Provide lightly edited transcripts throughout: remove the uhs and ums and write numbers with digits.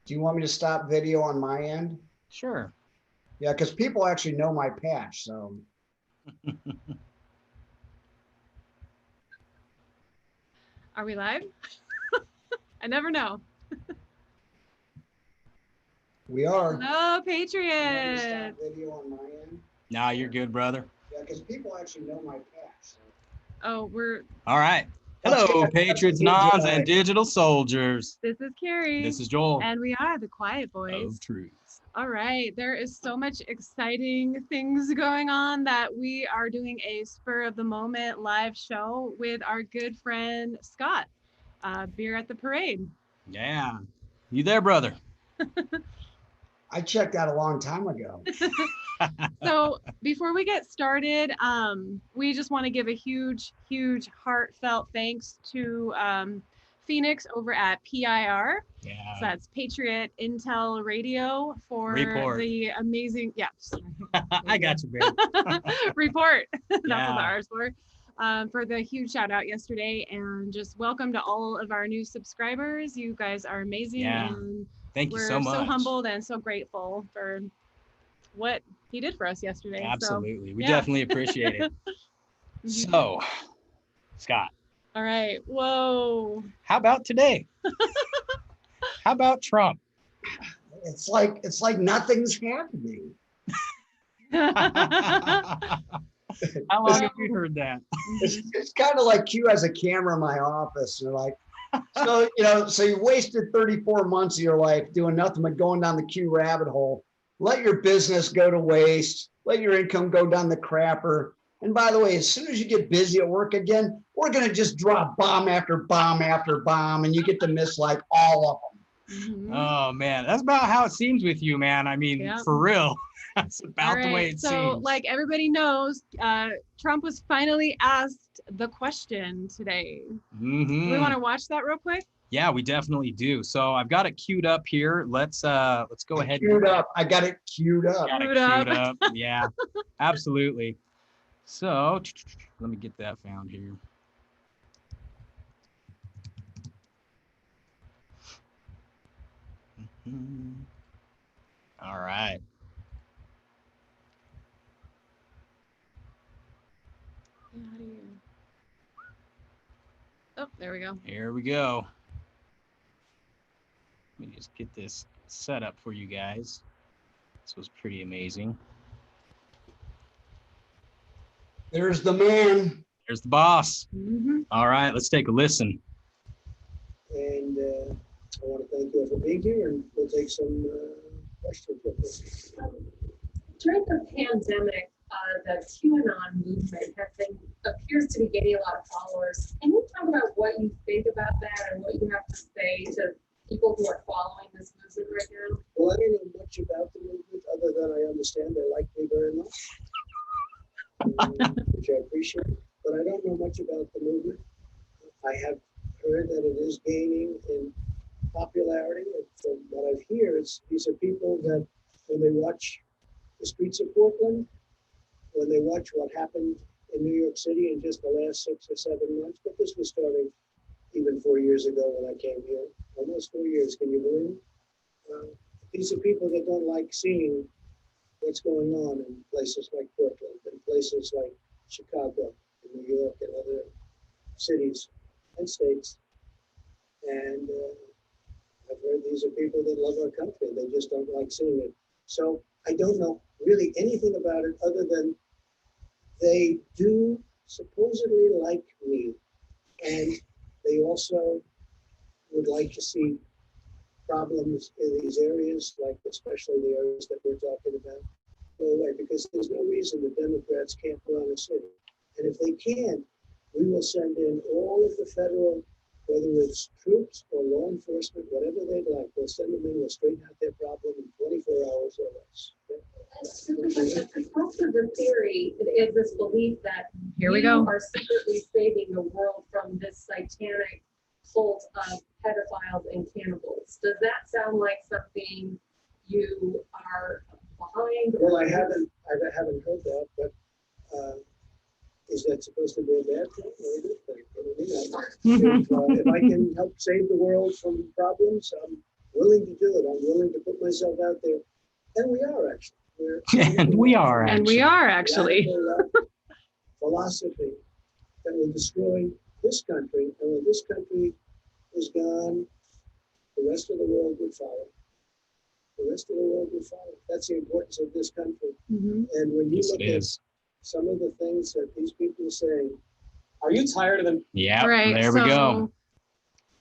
Do you want me to stop video on my end? Sure. Yeah, because people actually know my patch, so. Are we live? I never know. We are. Hello, Do you want me to Patriots. stop video on my end? Nah, you're good, brother. Yeah, because people actually know my patch. So. Oh, we're. All right. Hello, Patriots, Nons, and digital soldiers. This is Carrie. This is Joel And we are the Quiet Boys. of Truth. All right. There is so much exciting things going on that we are doing a spur of the moment live show with our good friend Scott. Beer at the Parade. Yeah. You there, brother? I checked out a long time ago. So before we get started, we just want to give a huge heartfelt thanks to Phoenix over at PIR. Yeah. So that's Patriot Intel Radio for the amazing, I got you, babe. report. That's Yeah. what the R's for the huge shout out yesterday, and just welcome to all of our new subscribers. You guys are amazing. Yeah. And Thank you so much. We're so humbled and so grateful for what he did for us yesterday. Absolutely. So, we yeah. definitely appreciate it. So, Scott. All right. Whoa. How about today? How about Trump? It's like nothing's happening. How long have you heard that? It's kind of like Q has a camera in my office. And they're like, so you wasted 34 months of your life doing nothing but going down the Q rabbit hole. Let your business go to waste. Let your income go down the crapper. And by the way, as soon as you get busy at work again, we're going to just drop bomb after bomb after bomb, and you get to miss like all of them. Mm-hmm. Oh, man. That's about how it seems with you, man. I mean, for real. That's about the way it seems. So, like everybody knows, Trump was finally asked the question today. Mm-hmm. Do we want to watch that real quick? Yeah, we definitely do. So I've got it queued up here. Let's go ahead. Queued up. I got it queued up. Got it queued up. Yeah, absolutely. So let me get that found here. Mm-hmm. All right. Oh, there we go. Here we go. Let me just get this set up for you guys. This was pretty amazing. There's the man. There's the boss. Mm-hmm. All right, let's take a listen. And I want to thank you for being here, and we'll take some questions. During the pandemic, the Qanon movement appears to be gaining a lot of followers. Can you talk about what you think about that and what you have to say to people who are following this movement right now? Well, I don't know much about the movement other than I understand they like me very much, which I appreciate. But I don't know much about the movement. I have heard that it is gaining in popularity. And from what I've heard, these are people that when they watch the streets of Portland, when they watch what happened in New York City in just the last 6 or 7 months, but this was starting even 4 years ago when I came here, almost 4 years, can you believe it? These are people that don't like seeing what's going on in places like Portland and places like Chicago and New York and other cities and states. And I've heard these are people that love our country. They just don't like seeing it. So I don't know really anything about it other than they do supposedly like me. And they also would like to see problems in these areas, like especially the areas that we're talking about, go away, because there's no reason the Democrats can't run a city. And if they can, we will send in all of the federal, whether it's troops or law enforcement, whatever they'd like, we'll send them in, we'll straighten out their problem in 24 hours or less. Also, the theory is this belief that Here we you go. are secretly saving the world from this satanic cult of pedophiles and cannibals. Does that sound like something you are behind? Well, I haven't heard that, but is that supposed to be a bad thing or a good thing? I don't know. If I can help save the world from problems, I'm willing to do it. I'm willing to put myself out there. And we are actually. And we are And we are actually. Radical left philosophy that will destroy this country. And when this country is gone, the rest of the world will follow. The rest of the world will follow. That's the importance of this country. Mhm. And when you Yes, look it at is. some of the things that these people are saying, are you tired of them? Yeah, Right, there we go. so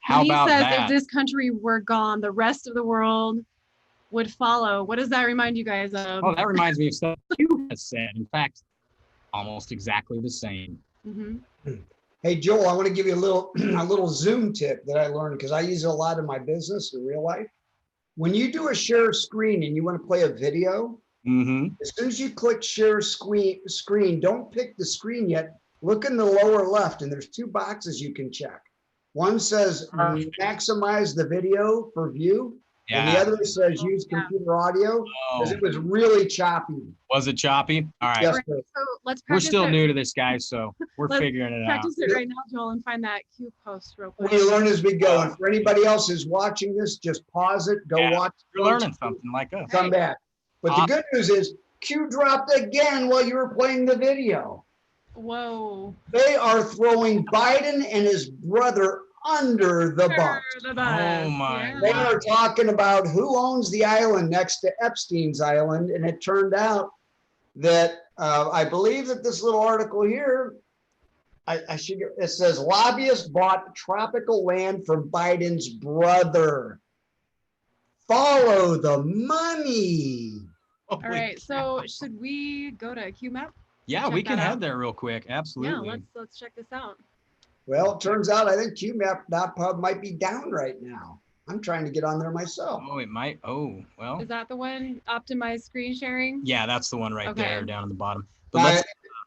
How when he about says that? if this country were gone, the rest of the world would follow. What does that remind you guys of? Oh, that reminds me of stuff you has said. In fact, almost exactly the same. Mhm. Hey, Joel, I want to give you a little a little Zoom tip that I learned because I use it a lot in my business in real life. When you do a share screen and you want to play a video, Mm-hmm. as soon as you click share screen, don't pick the screen yet. Look in the lower left and there's two boxes you can check. One says maximize the video for view. And the Yeah. other says use Yeah. computer audio because Oh, it was really choppy. was it choppy? All right. Yes, Alright, sir. So let's We're practice still it. new to this, guys, so we're Let's figuring it out. Practice it right now, Joel, and find that Q post real quick. We learn as we go. And for anybody else who's watching this, just pause it, go Yeah, watch. You're learning something like us. Come back. But the good news is Q dropped again while you were playing the video. Whoa. They are throwing Biden and his brother under the bus. The bus. Oh my Yeah. They are talking about who owns the island next to Epstein's island. And it turned out that I believe that this little article here, it says lobbyists bought tropical land from Biden's brother. Follow the money. All right. So should we go to QMap? Yeah, check we can that head out. there real quick. Absolutely. Yeah. Let's check this out. Well, it turns out I think QMap.pub might be down right now. I'm trying to get on there myself. Oh, it might. Oh, well. Is that the one? Optimize screen sharing? Yeah, that's the one right Okay. there down in the bottom. But Now, let's,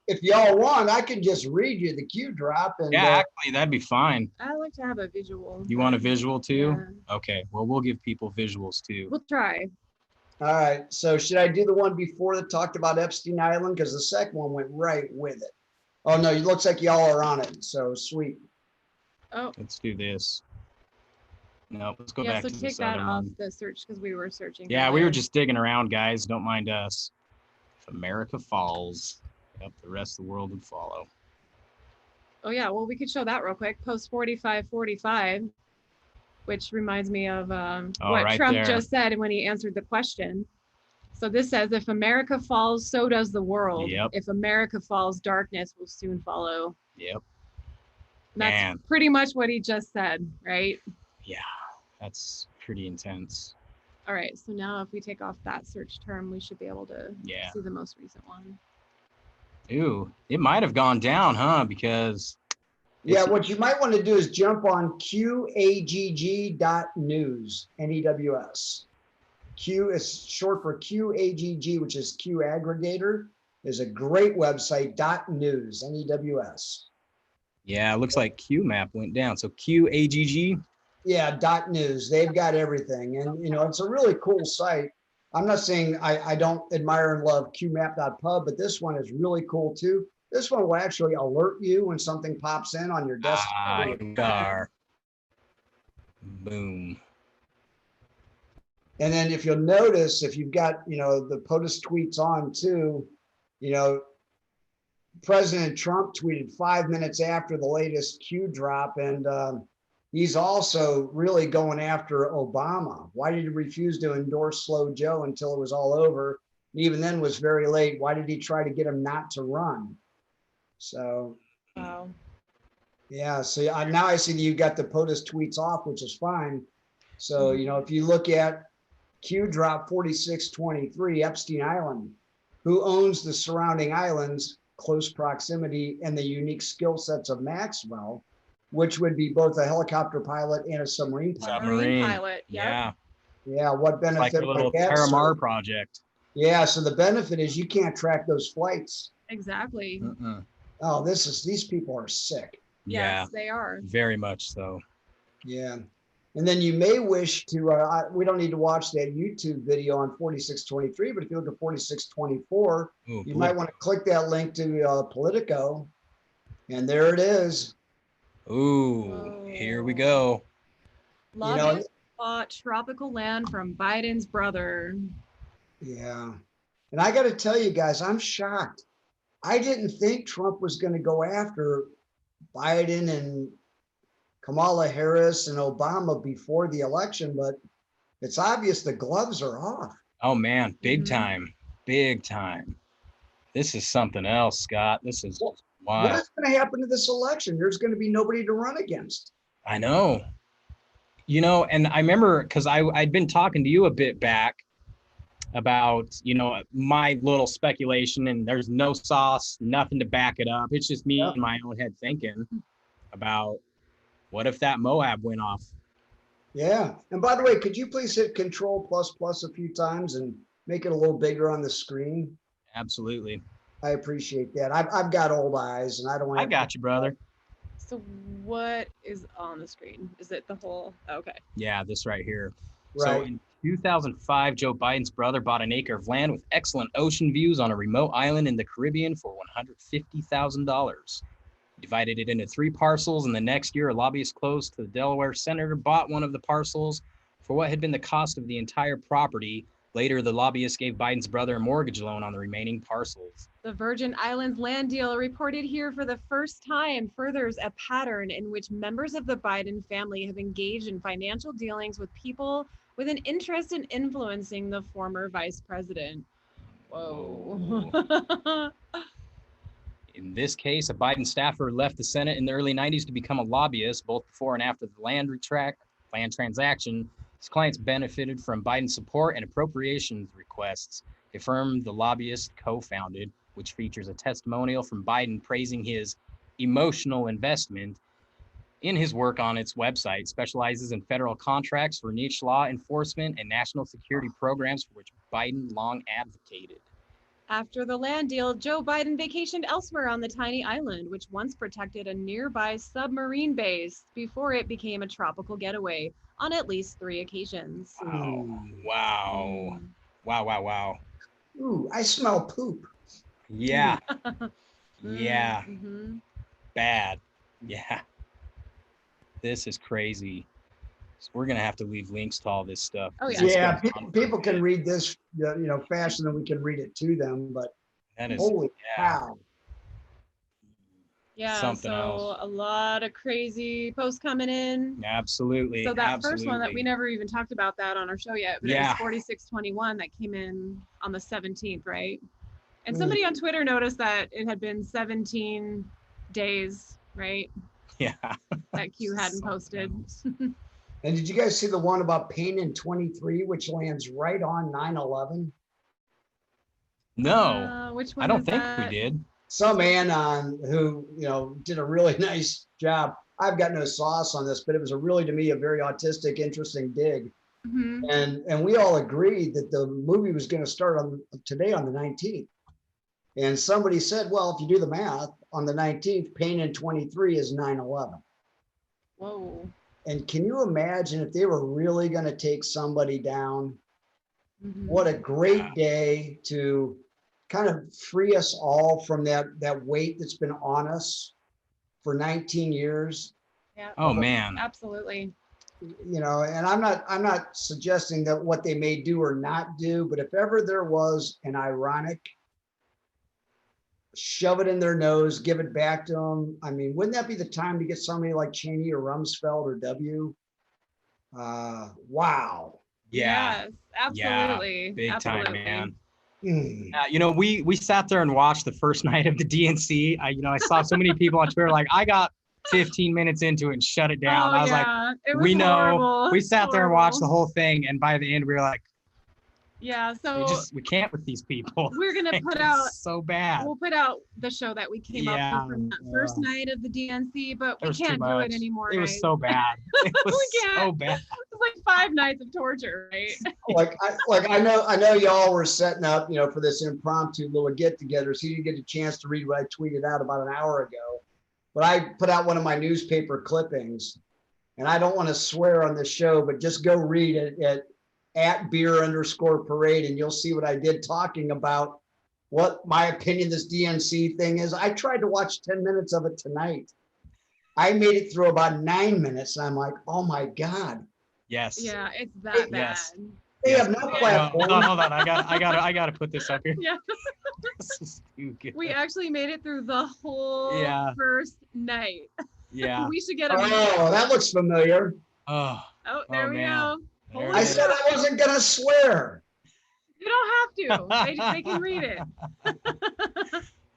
if y'all want, I can just read you the Q drop. And yeah, actually, that'd be fine. I like to have a visual. You want a visual too? Yeah. Okay. Well, we'll give people visuals too. We'll try. all right. So should I do the one before that talked about Epstein Island? Because the second one went right with it. Oh, no, it looks like y'all are on it. So sweet. Oh, Let's do this. No, let's go yeah. back So to take this that other off one. the search because we were searching. Yeah, we were earlier. just digging around, guys. Don't mind us. If America falls, yep, the rest of the world would follow. Oh yeah. Well, we could show that real quick. Post 4545, which reminds me of what right Trump there. just said when he answered the question. So this says, if America falls, so does the world. Yep. If America falls, darkness will soon follow. Yep. That's Man. pretty much what he just said, right? Yeah, that's pretty intense. All right. So now if we take off that search term, we should be able to Yeah. see the most recent one. Ooh, it might have gone down, huh? Because Yeah, it's- what you might want to do is jump on qagg.news, N-E-W-S. Q is short for QAGG, which is Q aggregator, is a great website, .news, N-E-W-S. yeah, it looks like QMap went down. So QAGG. Yeah, .news, they've got everything. And, you know, it's a really cool site. I'm not saying I don't admire and love qmap.pub, but this one is really cool too. This one will actually alert you when something pops in on your desktop. Ah, here we are. Boom. And then if you'll notice, if you've got, you know, the POTUS tweets on too, you know, President Trump tweeted 5 minutes after the latest Q drop, and he's also really going after Obama. Why did he refuse to endorse Slow Joe until it was all over? Even then was very late. Why did he try to get him not to run? So, Wow. yeah, so now I see that you've got the POTUS tweets off, which is fine. So, you know, if you look at Q drop 4623, Epstein Island, who owns the surrounding islands, close proximity, and the unique skill sets of Maxwell, which would be both a helicopter pilot and a submarine pilot. Submarine pilot, yep. Yeah. Yeah, what It's like benefit a little would that Terramar serve? project. Yeah, so the benefit is you can't track those flights. Exactly. Mm-mm. Oh, these people are sick. Yeah, Yes, they are. very much so. Yeah. And then you may wish to, we don't need to watch that YouTube video on 4623, but if you look at 4624, Ooh, you might want to click that link to Politico, and there it is. Ooh, here we go. You know, Lobbyists bought tropical land from Biden's brother. Yeah. And I got to tell you guys, I'm shocked. I didn't think Trump was going to go after Biden and Kamala Harris and Obama before the election, but it's obvious the gloves are off. Oh man, big Mhm. time, big time. This is something else, Scott. This is What wild. is going to happen to this election? There's going to be nobody to run against. I know. You know, and I remember because I'd been talking to you a bit back about, you know, my little speculation, and there's no sauce, nothing to back it up. It's just me Yep. in my own head thinking about what if that Moab went off? Yeah. And by the way, could you please hit Control plus a few times and make it a little bigger on the screen? Absolutely. I appreciate that. I've got old eyes and I don't want I got you, brother. So what is on the screen? Is it the whole? Okay. Yeah, this right here. So Right. in 2005, Joe Biden's brother bought an acre of land with excellent ocean views on a remote island in the Caribbean for $150,000. Divided it into 3 parcels, and the next year, a lobbyist close to the Delaware senator bought one of the parcels for what had been the cost of the entire property. Later, the lobbyist gave Biden's brother a mortgage loan on the remaining parcels. The Virgin Islands land deal reported here for the first time furthers a pattern in which members of the Biden family have engaged in financial dealings with people with an interest in influencing the former vice president. Whoa. In this case, a Biden staffer left the Senate in the early 90s to become a lobbyist, both before and after the land transaction. His clients benefited from Biden's support and appropriations requests, a firm the lobbyist co-founded, which features a testimonial from Biden praising his emotional investment in his work on its website, specializes in federal contracts for niche law enforcement and national security programs for which Biden long advocated. After the land deal, Joe Biden vacationed elsewhere on the tiny island, which once protected a nearby submarine base before it became a tropical getaway on at least 3 occasions. Wow. Wow. Ooh, I smell poop. Yeah. Yeah. Mm-hmm. Bad. Yeah. This is crazy. So we're gonna have to leave links to all this stuff. Oh, yeah. This Yeah, goes on for people a can bit. read this, faster than we can read it to them, but That is holy yeah. cow. Yeah, Something so else. a lot of crazy posts coming in. Absolutely. So that absolutely. first one that we never even talked about that on our show yet, but Yeah. it was 4621 that came in on the 17th, right? And Mm. somebody on Twitter noticed that it had been 17 days, right? Yeah. That Q hadn't posted. And did you guys see the one about Pain in 23, which lands right on 9/11? No, Which one I don't is think that? we did. Some anon who, did a really nice job. I've got no sauce on this, but it was to me, a very autistic, interesting dig. Mhm. And we all agreed that the movie was going to start today on the 19th. And somebody said, well, if you do the math, on the 19th, Pain in 23 is 9/11. Whoa. And can you imagine if they were really going to take somebody down? Mhm. What a great day to kind of free us all from that weight that's been on us for 19 years. Yeah. Oh man. Absolutely. And I'm not suggesting that what they may do or not do, but if ever there was an ironic shove it in their nose, give it back to them. I mean, wouldn't that be the time to get somebody like Cheney or Rumsfeld or W? Wow. Yeah. Yes, absolutely. Big absolutely. time, man. Mm. We sat there and watched the first night of the DNC. I saw so many people on Twitter like, I got 15 minutes into it and shut it down. Oh, I was like, yeah. It was we know. horrible. We sat there and watched the Horrible. whole thing, and by the end, we were like, Yeah, so we can't with these people. we're gonna put It's out. so bad. We'll put out the show that we came up Yeah, with from that first night of the DNC, but There we was too can't do it much. anymore. It was guys. so bad. It was We so can't. bad. It's like 5 nights of torture, right? I know y'all were setting up, for this impromptu little get together. So you didn't get a chance to read what I tweeted out about an hour ago, but I put out one of my newspaper clippings, and I don't want to swear on this show, but just go read it at @beer_parade, and you'll see what I did talking about what my opinion this DNC thing is. I tried to watch 10 minutes of it tonight. I made it through about 9 minutes, and I'm like, oh my God. Yes. Yeah, it's that bad. Yes. They Yes. have no Yeah. platform. Hold on. I gotta put this up here. Yeah. This is too good. We actually made it through the whole Yeah. first night. Yeah. We should get a Oh, that looks familiar. Oh. Oh, there we man. go. There Hold I it it is. said I wasn't gonna swear. You don't have to. They can read it.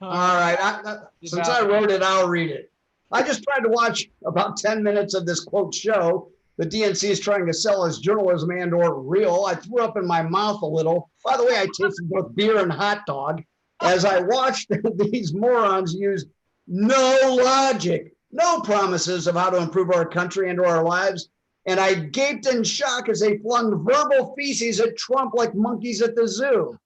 Oh, All right, since I wrote it, I'll read it. I just tried to watch about 10 minutes of this quote show. The DNC is trying to sell as journalism and or real. I threw up in my mouth a little. By the way, I tasted both beer and hot dog as I watched these morons use no logic, no promises of how to improve our country and or our lives. And I gaped in shock as they flung verbal feces at Trump like monkeys at the zoo.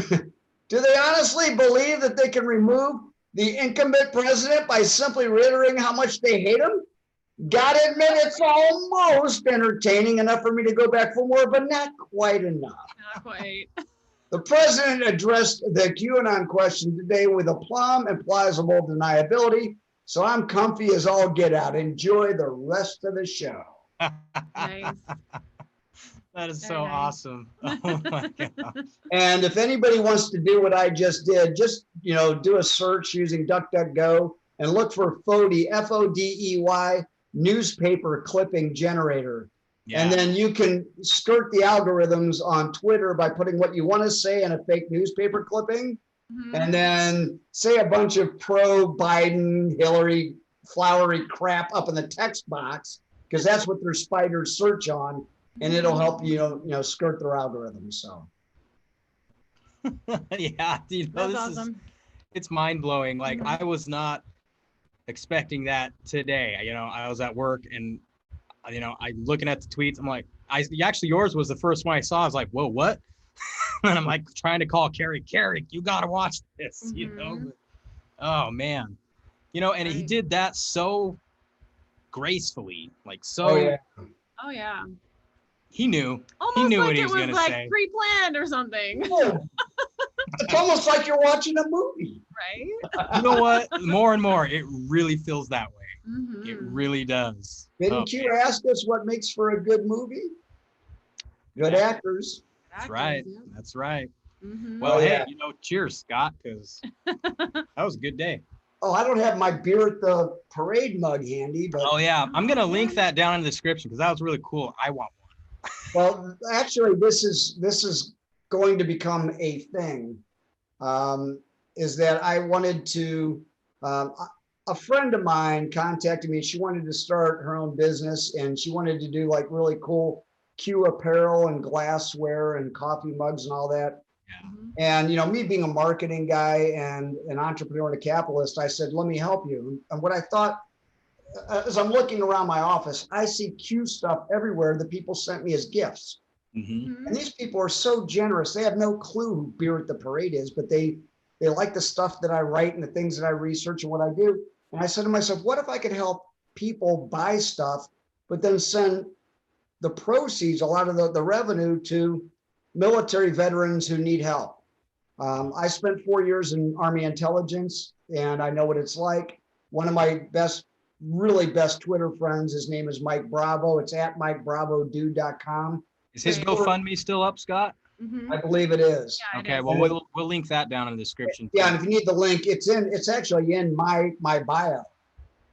Do they honestly believe that they can remove the incumbent president by simply reiterating how much they hate him? Gotta admit, it's almost entertaining enough for me to go back for more, but not quite enough. Not quite. The president addressed the QAnon question today with aplomb and plausible deniability. So I'm comfy as all get out. Enjoy the rest of the show. Nice. That is Very so nice. awesome. Oh my gosh. And if anybody wants to do what I just did, just do a search using DuckDuckGo and look for FODEY, FODEY, newspaper clipping generator. Yeah. And then you can skirt the algorithms on Twitter by putting what you want to say in a fake newspaper clipping, and then say a bunch of pro-Biden, Hillary, flowery crap up in the text box, because that's what their spiders search on, and it'll help you, skirt their algorithms. So. Yeah, That's this awesome. it's mind blowing. Like Mhm. I was not expecting that today. I was at work and I looking at the tweets. I'm like, actually yours was the first one I saw. I was like, whoa, what? And I'm like trying to call Carrie, you gotta watch this, Mhm. Oh man. And he Right. did that so gracefully, like so Oh yeah. Oh yeah. he knew Almost knew like what he it was was gonna like say. pre-planned or something, It's almost like you're watching a movie. right? You know what? More and more, it really feels that way. It Mhm. really does. Didn't Oh, Q ask us what makes for a good movie? Good Yeah. actors. that's right. Yeah. That's right. Mhm. Well, Oh, hey, yeah. cheers, Scott, because that was a good day. Oh, I don't have my beer at the parade mug handy, but Oh yeah, I'm gonna link Yeah. that down in the description because that was really cool. I want one. well, actually, this is going to become a thing. Is that I wanted to? A friend of mine contacted me. She wanted to start her own business, and she wanted to do like really cool Q apparel and glassware and coffee mugs and all that. Mhm. And me being a marketing guy and an entrepreneur and a capitalist, I said, let me help you. And what I thought, as I'm looking around my office, I see Q stuff everywhere that people sent me as gifts. Mm-hmm. Mhm. And these people are so generous. They have no clue who Beer at the Parade is, but they like the stuff that I write and the things that I research and what I do. And I said to myself, what if I could help people buy stuff, but then send the proceeds, a lot of the revenue, to military veterans who need help? I spent 4 years in Army intelligence, and I know what it's like. One of my really best Twitter friends, his name is Mike Bravo. It's at MikeBravoDude.com. Is his Right. GoFundMe still up, Scott? Mhm. I believe it is. Yeah, it Okay, is. well we'll link that down in the description. Yeah, and if you need the link, it's actually in my bio.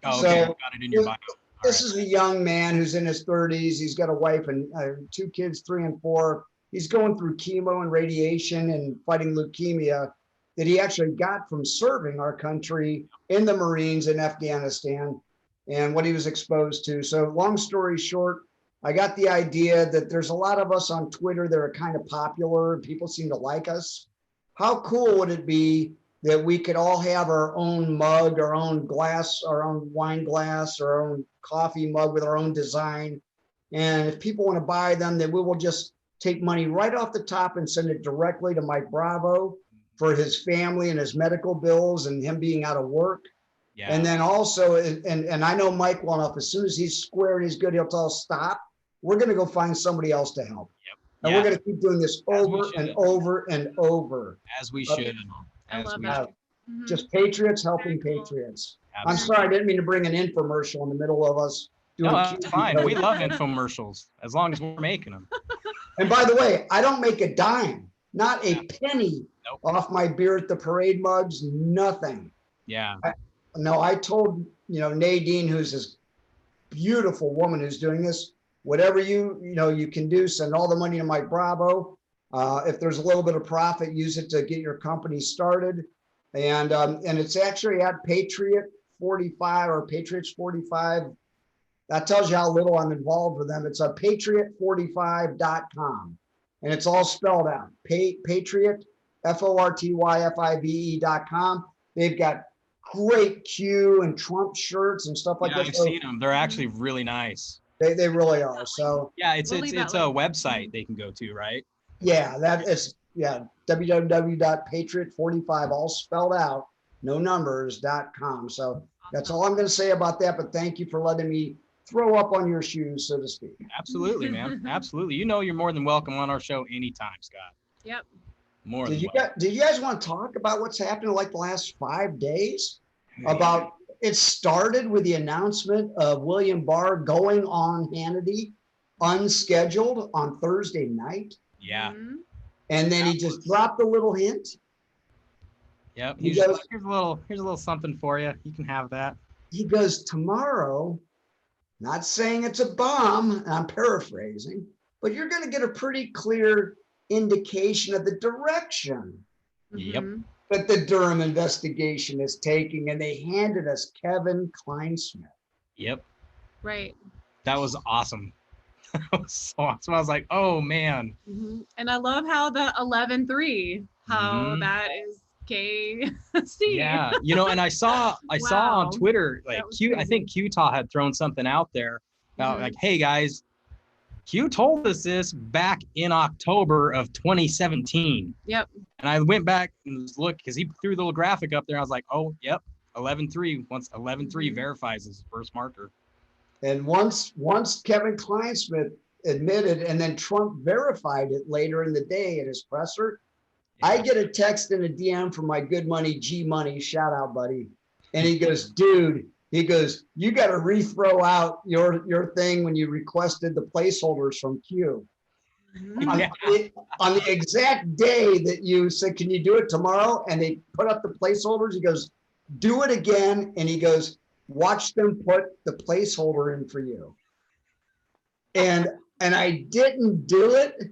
Oh, So, okay, you got it in your bio. This is a young man who's in his 30s. He's got a wife and 2 kids, 3 and 4. He's going through chemo and radiation and fighting leukemia that he actually got from serving our country in the Marines in Afghanistan and what he was exposed to. So long story short, I got the idea that there's a lot of us on Twitter that are kind of popular and people seem to like us. How cool would it be that we could all have our own mug, our own glass, our own wine glass, our own coffee mug with our own design? And if people want to buy them, then we will just take money right off the top and send it directly to Mike Bravo for his family and his medical bills and him being out of work. Yeah. And then also, and I know Mike well enough, as soon as he's square and he's good, he'll tell us stop. We're going to go find somebody else to help. Yep. And Yeah. we're going to keep doing this As we over and should. over and over. As we Okay. should. I As love we that. should. Mhm. Just patriots helping Very cool. patriots. I'm Absolutely. sorry, I didn't mean to bring an infomercial in the middle of us No, doing that's Q fine. We videos. love infomercials as long as we're making them. And by the way, I don't make a dime, not a Yeah. penny Nope. off my beer at the parade mugs, nothing. Yeah. No, I told, Nadine, who's this beautiful woman who's doing this, whatever you can do, send all the money to Mike Bravo. If there's a little bit of profit, use it to get your company started. And it's actually at Patriot 45 or Patriots 45. That tells you how little I'm involved with them. It's a patriot45.com. And it's all spelled out. Patriot, FORTYFIVE.com. They've got great Q and Trump shirts and stuff like Yeah, that. I've seen them. They're actually really nice. They really are. So Yeah, it's We'll it's leave it's that a link. website they can go to, right? yeah, that is www.patriot45, all spelled out, no numbers.com. So that's all I'm going to say about that. But thank you for letting me throw up on your shoes, so to speak. Absolutely, man. Absolutely. You're more than welcome on our show anytime, Scott. Yep. More Did than you welcome. guys, did you guys want to talk about what's happened like the last 5 days? About it started with the announcement of William Barr going on Hannity unscheduled on Thursday night. Yeah. Mhm. And then he just dropped a little hint. Yep. He He's just goes- like, here's a little something for you. You can have that. He goes, tomorrow, not saying it's a bomb, and I'm paraphrasing, but you're going to get a pretty clear indication of the direction Yep. Mhm. that the Durham investigation is taking. And they handed us Kevin Kleinsmith. Yep. Right. That was awesome. That was so awesome. I was like, oh man. Mhm. And I love how the 11-3, how Mhm. that is KC. Yeah. And I saw on Wow. Twitter, like That was I crazy. think Utah had thrown something out there about Mhm. like, hey guys, Q told us this back in October of 2017. Yep. And I went back and looked because he threw the little graphic up there. I was like, oh, yep, 11-3. Once 11-3 Mhm. verifies his first marker. And once Kevin Kleinsmith admitted, and then Trump verified it later in the day at his presser, I get a text and a DM from my good money, G Money, shout out, buddy. And he goes, dude, you got to rethrow out your thing when you requested the placeholders from Q. Mhm. On the exact day that you said, can you do it tomorrow? And they put up the placeholders. He goes, do it again. And he goes, watch them put the placeholder in for you. And I didn't do it.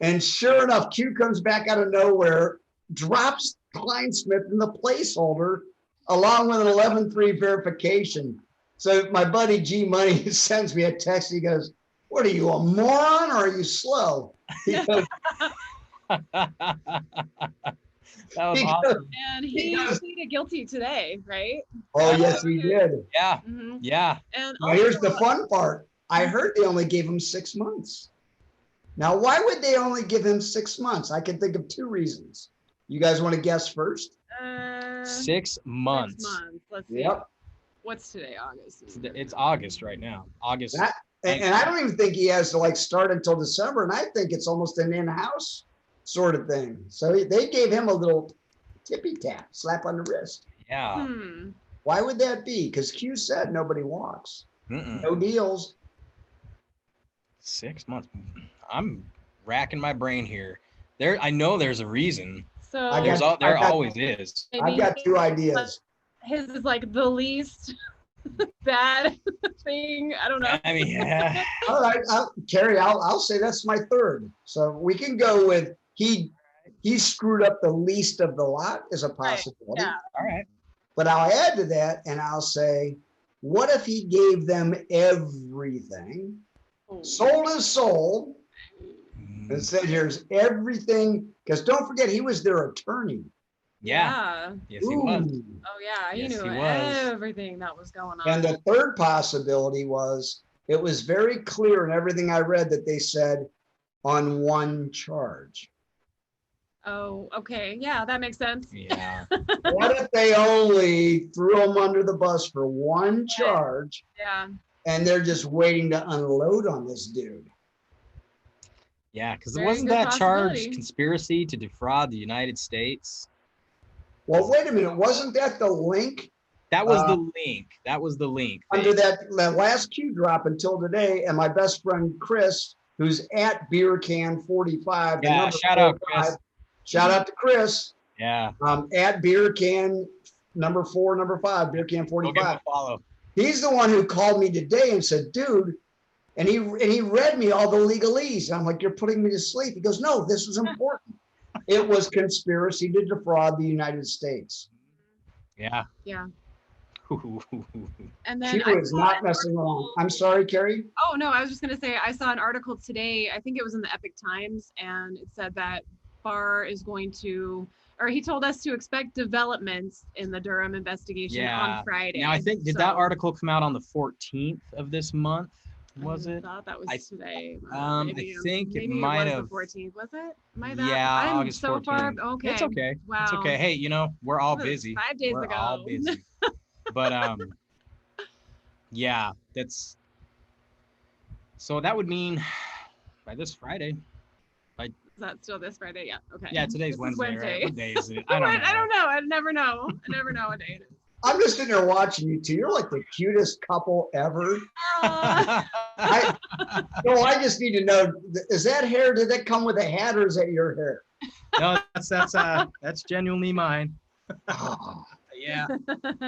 And sure enough, Q comes back out of nowhere, drops Kleinsmith in the placeholder along with an 11-3 verification. So my buddy G Money sends me a text. He goes, what are you, a moron or are you slow? He goes, That was He awesome. And he Because- pleaded guilty today, right? oh, yes, we did. Yeah. Mhm. Yeah. And Now, here's the also- fun part. I heard they only gave him 6 months. Now, why would they only give him 6 months? I can think of 2 reasons. You guys want to guess first? 6 months. 6 months. Let's see. Yep. What's today? August. It's August right now. August. That, and I don't even think he has to start until December. And I think it's almost an in-house sort of thing. So they gave him a little tippy tap, slap on the wrist. Yeah. Why would that be? Because Q said nobody walks. Mm-mm. No deals. 6 months. I'm racking my brain here. I know there's a reason. So I There got- always is. maybe I've got 2 ideas. his is like the least bad thing. I don't know. I mean, yeah. All right, Carrie, I'll say that's my 3rd. So we can go with he screwed up the least of the lot as a possibility. Yeah. All right. But I'll add to that and I'll say, what if he gave them everything, sold his soul, and said, here's everything, because don't forget, he was their attorney. Yeah. Yes, he was. Ooh. Oh yeah, he Yes, knew he was. everything that was going on. And the 3rd possibility was, it was very clear in everything I read that they said on 1 charge. Oh, okay. Yeah, that makes sense. Yeah. What if they only threw him under the bus for 1 charge Yeah. and they're just waiting to unload on this dude? Yeah, because Very wasn't good that charge possibility. conspiracy to defraud the United States? Well, wait a minute. Wasn't that the link That was the link. That was the link. Under that last Q drop until today, and my best friend Chris, who's at Beer Can 45. the Yeah, number shout out, 45. Chris. Shout out to Chris. Yeah. At Beer Can number 5, Beer Can Go give him 45. a follow. He's the one who called me today and said, dude, and he read me all the legalese. I'm like, you're putting me to sleep. He goes, no, this was important. It was conspiracy to defraud the United States. Yeah. Yeah. And then She was not messing around. I'm sorry, Carrie. Oh no, I was just gonna say I saw an article today. I think it was in the Epic Times, and it said that Barr is going to, or he told us to expect developments in the Durham investigation on Friday. Now I think did that article come out on the 14th of this month? Was it? I thought that was today. I think it might have. The 14th, was it? Am I that? Yeah, I'm August so 14th. far. Okay. It's okay. Wow. It's okay. Hey, you know, we're all busy. 5 days we're ago. all busy. But yeah, that's so that would mean by this Friday. Is that still this Friday? Yeah. Okay. Yeah, today's Wednesday, right? What day is it? I don't know. I never know. I never know what day it is. I'm just sitting there watching you two. You're like the cutest couple ever. I just need to know, is that hair, did that come with a hat or is that your hair? No, that's genuinely mine. Yeah,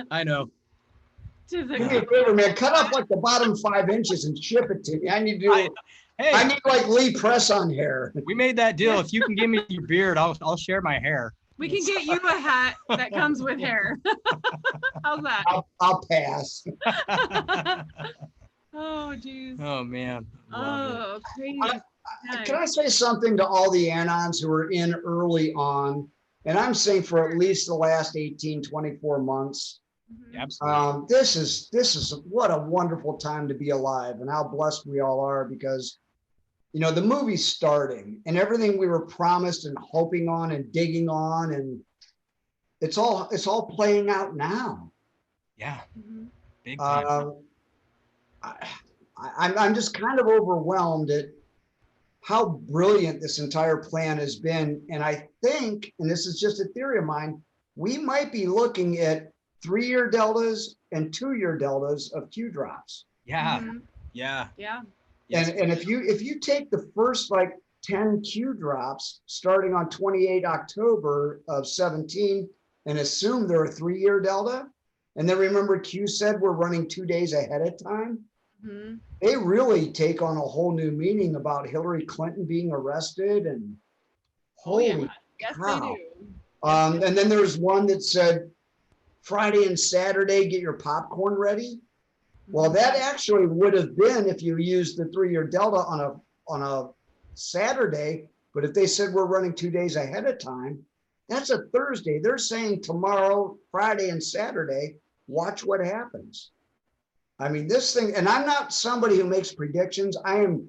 I know. Do me a favor, man. Cut off like the bottom 5 inches and ship it to me. I need like Lee Press-on hair. We made that deal. If you can give me your beard, I'll share my hair. We can get you a hat that comes with hair. How's that? I'll pass. Oh, geez. Oh, man. Oh, crazy. Can I say something to all the Anons who were in early on? And I'm saying for at least the last 18, 24 months. Absolutely. This is what a wonderful time to be alive and how blessed we all are because, you know, the movie's starting and everything we were promised and hoping on and digging on, and it's all playing out now. Yeah. Big time. I'm just kind of overwhelmed at how brilliant this entire plan has been. And I think, and this is just a theory of mine, we might be looking at 3-year deltas and 2-year deltas of Q drops. Yeah. Yeah. Yeah. And if you take the first like 10 Q drops starting on 28 October of 17 and assume they're a 3-year delta, and then remember Q said we're running 2 days ahead of time, they really take on a whole new meaning about Hillary Clinton being arrested and holy Yes, cow. they do. And then there's one that said Friday and Saturday, get your popcorn ready. Well, that actually would have been if you used the 3-year delta on a Saturday, but if they said we're running 2 days ahead of time, that's a Thursday. They're saying tomorrow, Friday and Saturday, watch what happens. I mean, this thing, and I'm not somebody who makes predictions. I am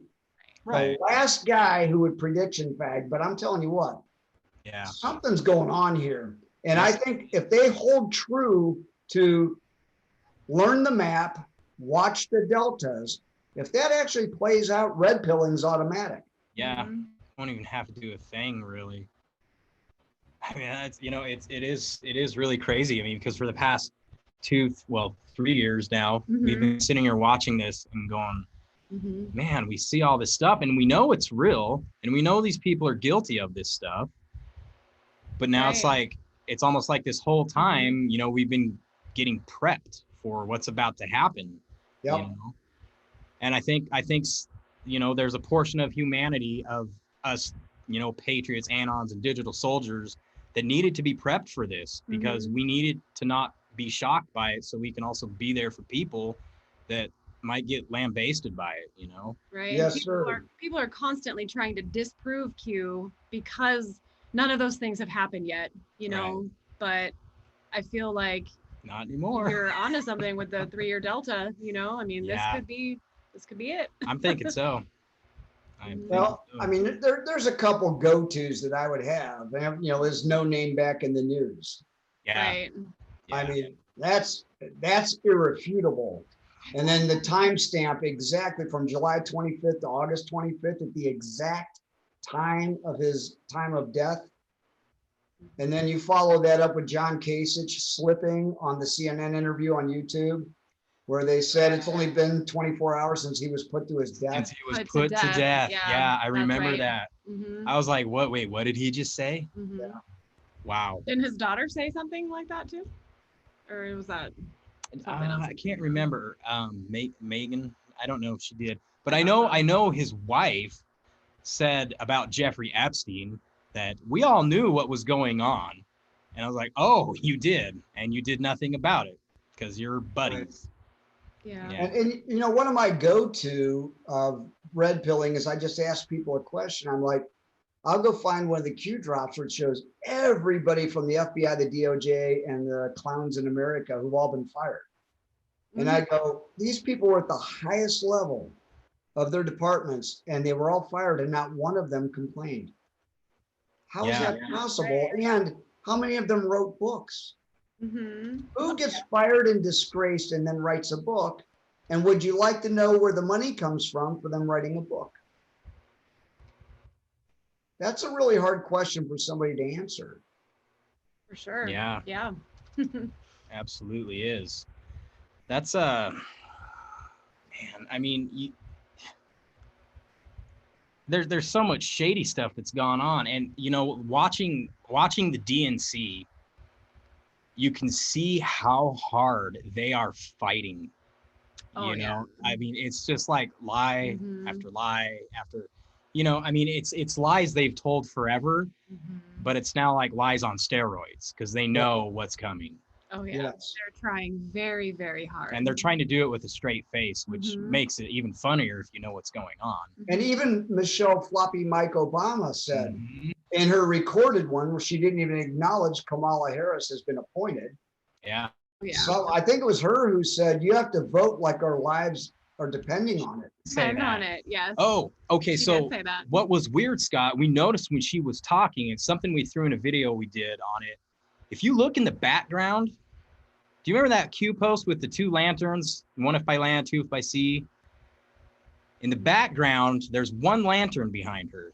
the last guy who would prediction fag, but I'm telling you what, something's going on here. And I think if they hold true to learn the map, watch the deltas, if that actually plays out, red pilling's automatic. Yeah, won't even have to do a thing really. I mean, that's, you know, it is really crazy. I mean, because for the past 3 years now, we've been sitting here watching this and going, man, we see all this stuff and we know it's real and we know these people are guilty of this stuff. But now it's like, it's almost like this whole time, you know, we've been getting prepped for what's about to happen. You know? And I think, you know, there's a portion of humanity of us, you know, patriots, anons, and digital soldiers that needed to be prepped for this because we needed to not be shocked by it, so we can also be there for people that might get lambasted by it, you know? Right. Yes, sir. People are constantly trying to disprove Q because none of those things have happened yet, you know, but I feel like not anymore. You're onto something with the 3-year delta, you know? I mean, this could be it. I'm thinking so. I mean, there's a couple go-tos that I would have. You know, there's no name back in the news. Right. I mean, that's irrefutable. And then the timestamp exactly from July 25th to August 25th at the exact time of his time of death. And then you follow that up with John Kasich slipping on the CNN interview on YouTube, where they said it's only been 24 hours since he was put to his death. Since he was put to death. Yeah, I that's remember right. that. Mhm. I was like, what? Wait, what did he just say? Mhm. Yeah. Wow. Didn't his daughter say something like that too? Or was that something else? I can't remember. Megan, I don't know if she did, but I know his wife said about Jeffrey Epstein that we all knew what was going on. And I was like, oh, you did. And you did nothing about it because you're buddies. Yeah. Yeah. And you know, one of my go-to red pilling is I just ask people a question. I'm like, I'll go find one of the Q drops where it shows everybody from the FBI, the DOJ, and the clowns in America who've all been fired. And I go, these people were at the highest level of their departments and they were all fired and not one of them complained. How is that possible? And how many of them wrote books? Mm-hmm. Who gets fired and disgraced and then writes a book? And would you like to know where the money comes from for them writing a book? That's a really hard question for somebody to answer. For sure. Yeah. Yeah. Absolutely is. That's man, I mean, there's so much shady stuff that's gone on, and you know, watching the DNC, you can see how hard they are fighting. Oh, You know, yeah. I mean, it's just like lie Mhm. after lie after, you know, I mean, it's lies they've told forever, Mhm. but it's now like lies on steroids because they know what's coming. Oh yeah. Yes. They're trying very, very hard. And they're trying to do it with a straight face, which Mhm. makes it even funnier if you know what's going on. And even Michelle Floppy Mike Obama said Mhm. in her recorded one where she didn't even acknowledge Kamala Harris has been appointed. Yeah. Yeah. So I think it was her who said, you have to vote like our lives are depending on it. Say Depends on that. it. Yes. Oh, okay. She So did say that. what was weird, Scott, we noticed when she was talking, it's something we threw in a video we did on it. If you look in the background, do you remember that Q post with the two lanterns, one if by land, two if by sea? In the background, there's one lantern behind her.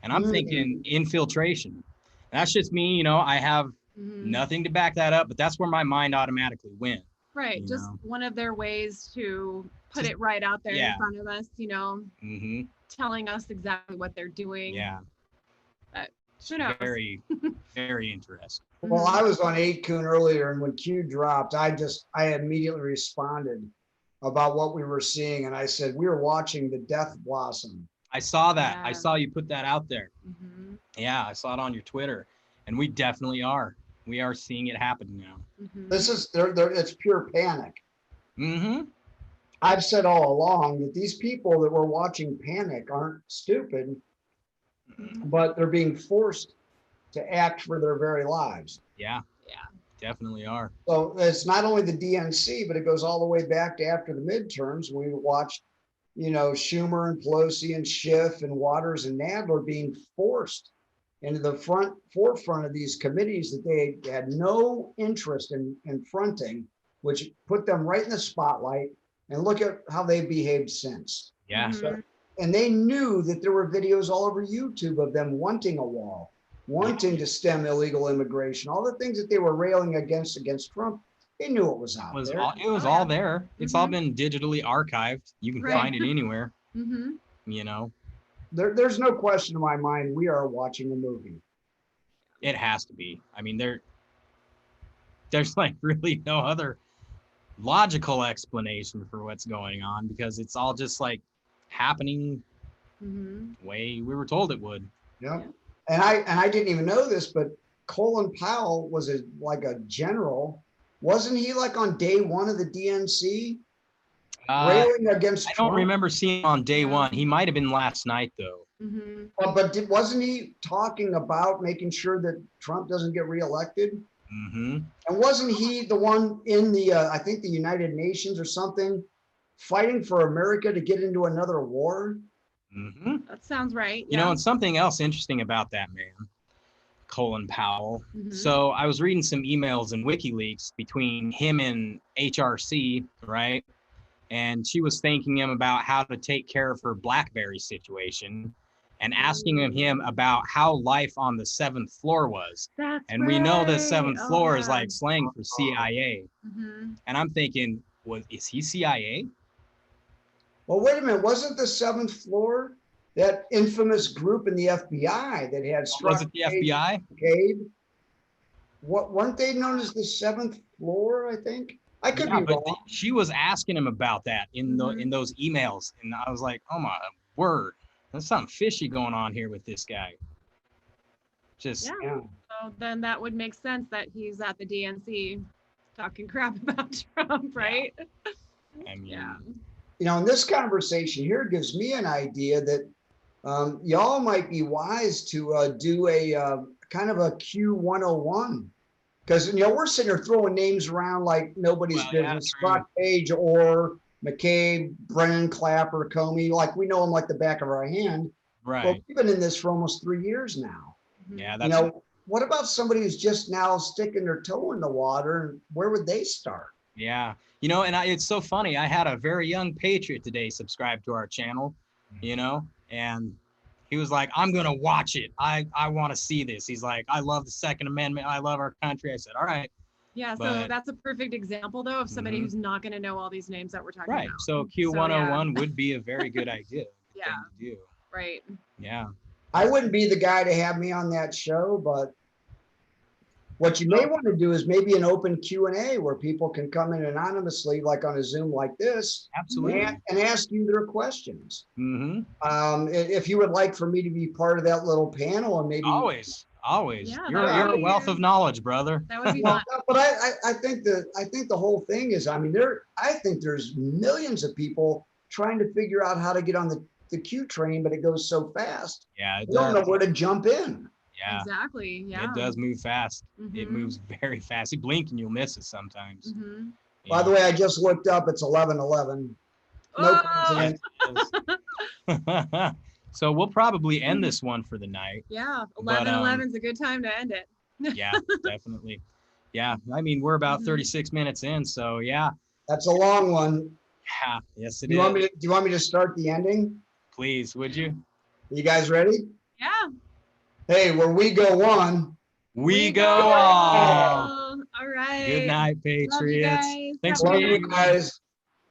And I'm thinking infiltration. That's just me, you know, I have Mhm. nothing to back that up, but that's where my mind automatically went. Right. You Just know? one of their ways to put Just- it right out there yeah. in front of us, you know, Mm-hmm. telling us exactly what they're doing. Yeah. Who knows? Very, very interesting. Well, I was on 8kun earlier, and when Q dropped, I immediately responded about what we were seeing. And I said, we were watching the death blossom. I saw that. I Yeah. saw you put that out there. Mm-hmm. Yeah, I saw it on your Twitter. And we definitely are. We are seeing it happen now. Mm-hmm. This is, it's pure panic. Mm-hmm. I've said all along that these people that were watching panic aren't stupid, but they're being forced to act for their very lives. Yeah. Yeah. Definitely are. So it's not only the DNC, but it goes all the way back to after the midterms. We watched, you know, Schumer and Pelosi and Schiff and Waters and Nadler being forced into the forefront of these committees that they had no interest in fronting, which put them right in the spotlight. And look at how they've behaved since. Yeah. Mhm. And they knew that there were videos all over YouTube of them wanting a wall, wanting to stem illegal immigration, all the things that they were railing against Trump. They knew it was out there. It was Oh, all yeah. there. It's all been digitally archived. You can Right. find it anywhere, Mm-hmm. you know. There's no question in my mind, we are watching a movie. It has to be. I mean, there's like really no other logical explanation for what's going on because it's all just like happening Mm-hmm. the way we were told it would. Yeah. And I didn't even know this, but Colin Powell was like a general. Wasn't he like on day one of the DNC? Railing against I Trump? don't remember seeing him on day Yeah. one. He might have been last night though. Mm-hmm. But wasn't he talking about making sure that Trump doesn't get reelected? Mm-hmm. And wasn't he the one in the, I think the United Nations or something, fighting for America to get into another war? Mm-hmm. That sounds right. You know, and something else interesting about that man, Colin Powell. Mhm. So I was reading some emails in WikiLeaks between him and HRC, right? And she was thanking him about how to take care of her BlackBerry situation. and asking him about how life on the 7th floor was. That's And we know the right. 7th Oh, floor is yeah. like slang for CIA. Mhm. And I'm thinking, is he CIA? Well, wait a minute. Wasn't the 7th floor that infamous group in the FBI that had struck Was it the FBI? Cade? What weren't they known as the 7th floor? I think I could Yeah, be but wrong. she was asking him about that in Mhm. those emails, and I was like, oh my word, there's something fishy going on here with this guy. Just Yeah. Yeah. So then that would make sense that he's at the DNC talking crap about Trump, right? I mean, Yeah. You know, in this conversation here gives me an idea that y'all might be wise to do a kind of a Q101. Because, you know, we're sitting there throwing names around like nobody's Well, yeah, business. true. Scott Page, Orr, McCabe, Brennan, Clapper, Comey, like we know them like the back of our hand. Well, right. we've been in this for almost 3 years now. Mhm. Yeah, You that's know, what about somebody who's just now sticking their toe in the water? And where would they start? yeah. You know, and it's so funny. I had a very young patriot today subscribe to our channel, you know, and he was like, I'm gonna watch it. I want to see this. He's like, I love the Second Amendment. I love our country. I said, all right. Yeah, so But- that's a perfect example though of somebody Mhm. who's not going to know all these names that we're talking Right. about. So Q101 would be a very good idea. Yeah. Thing to do. Right. Yeah. I wouldn't be the guy to have me on that show, but what you may want to do is maybe an open Q&A where people can come in anonymously, like on a Zoom like this, Absolutely. and ask you their questions. Mm-hmm. If you would like for me to be part of that little panel and maybe Always. Yeah, You're that would a be- wealth of knowledge, brother. That would be Well, fun. but I think the whole thing is, I mean, I think there's millions of people trying to figure out how to get on the Q train, but it goes so fast. Yeah, it They don't know does. where to jump in. Yeah, Exactly. Yeah. it does move fast. It Mhm. moves very fast. You blink and you'll miss it sometimes. Mhm. By the way, I just looked up, it's 11:11. No Oh, coincidence. So we'll probably end this one for the night. yeah. But, 11:11 is a good time to end it. Yeah, definitely. Yeah, I mean, we're about Mhm. 36 minutes in, so yeah. That's a long one. Yeah, yes, it Do you want is. me to, do you want me to start the ending? Please, would you? You guys ready? Yeah. Hey, where we go on. We go on. All right. Good night, Love you Patriots. guys. Thanks Have for a Love good being you guys.